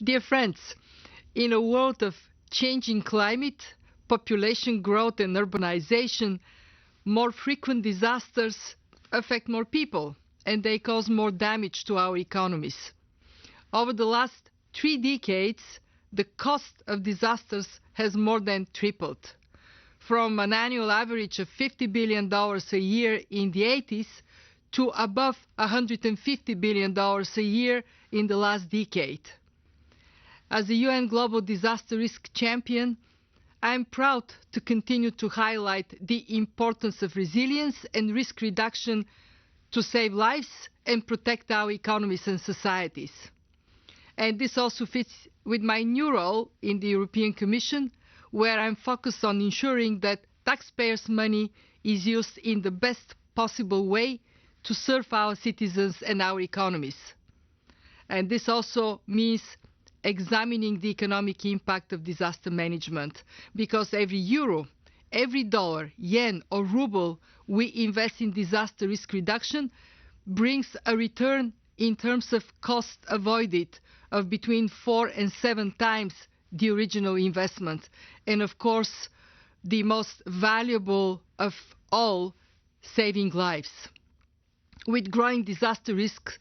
Dear friends, in a world of changing climate, population growth and urbanization, more frequent disasters affect more people and they cause more damage to our economies. Over the last 3 decades, the cost of disasters has more than tripled, from an annual average of $50 billion a year in the 80s to above $150 billion a year in the last decade. As a UN Global Disaster Risk Champion, I am proud to continue to highlight the importance of resilience and risk reduction to save lives and protect our economies and societies. And this also fits with my new role in the European Commission, where I'm focused on ensuring that taxpayers' money is used in the best possible way to serve our citizens and our economies. And this also means examining the economic impact of disaster management, because every euro, every dollar, yen or ruble we invest in disaster risk reduction brings a return in terms of cost avoided of between 4 and 7 times the original investment. And of course, the most valuable of all, saving lives. With growing disaster risks,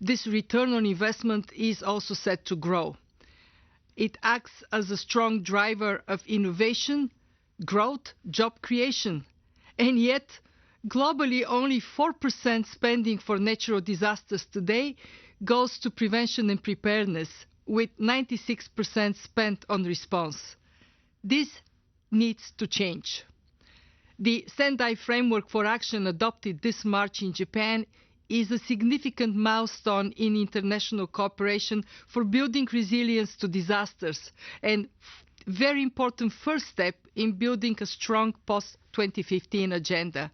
this return on investment is also set to grow. It acts as a strong driver of innovation, growth, job creation. And yet, globally, only 4% spending for natural disasters today goes to prevention and preparedness, with 96% spent on response. This needs to change. The Sendai Framework for Action adopted this March in Japan is a significant milestone in international cooperation for building resilience to disasters and very important first step in building a strong post-2015 agenda.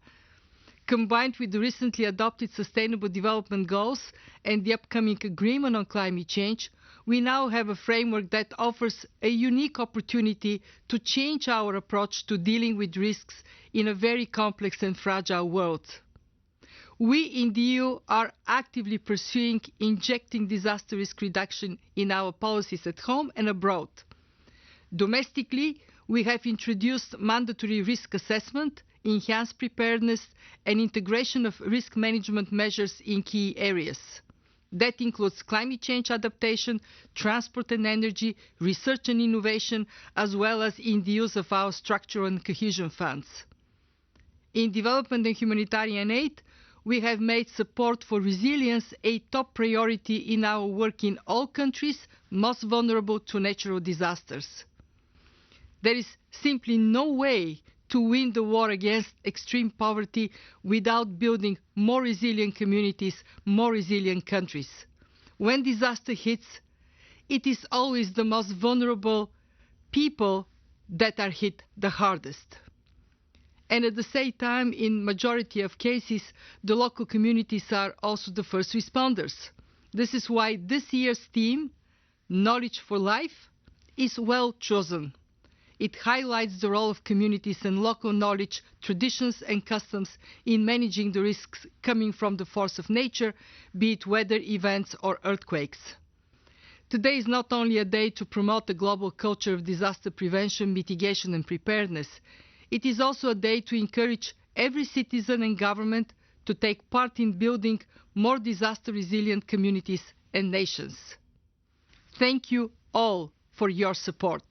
Combined with the recently adopted Sustainable Development Goals and the upcoming Agreement on Climate Change, we now have a framework that offers a unique opportunity to change our approach to dealing with risks in a very complex and fragile world. We in the EU are actively pursuing injecting disaster risk reduction in our policies at home and abroad. Domestically, we have introduced mandatory risk assessment, enhanced preparedness and integration of risk management measures in key areas. That includes climate change adaptation, transport and energy, research and innovation, as well as in the use of our structural and cohesion funds. In development and humanitarian aid, we have made support for resilience a top priority in our work in all countries most vulnerable to natural disasters. There is simply no way to win the war against extreme poverty without building more resilient communities, more resilient countries. When disaster hits, it is always the most vulnerable people that are hit the hardest. And at the same time, in majority of cases, the local communities are also the first responders. This is why this year's theme, Knowledge for Life, is well chosen. It highlights the role of communities and local knowledge, traditions and customs in managing the risks coming from the force of nature, be it weather events or earthquakes. Today is not only a day to promote the global culture of disaster prevention, mitigation and preparedness. It is also a day to encourage every citizen and government to take part in building more disaster-resilient communities and nations. Thank you all for your support.